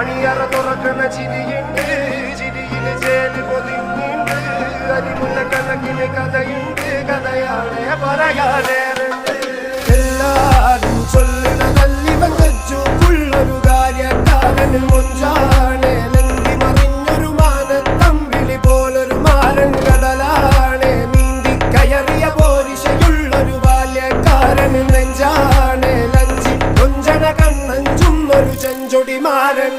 മണിയറ തുറക്കണ ചിരിയുണ്ട്, ചിരിയിൽ ചേല് പൊതിഞ്ഞുണ്ട്. അരിമുല്ല കണക്കിന് കഥയുണ്ട്, കഥയാളെ പറയാനേറുണ്ട്. എല്ലാരും ചൊല്ലണ നല്ലിവൻ കച്ചുള്ളൊരു കാര്യക്കാരന് മൊഞ്ചാണ്. ലങ്കി മറിഞ്ഞൊരു മാനത്തമ്പിളി പോലൊരു മാരൻ കടലാണ്. നീന്തി കയറിയ പോരിശയുള്ളൊരു ബാല്യക്കാരന് നെഞ്ചാണ്. ലഞ്ചി കൊഞ്ചന കണ്ണഞ്ചുന്നൊരു ചെഞ്ചൊടി മാരൻ.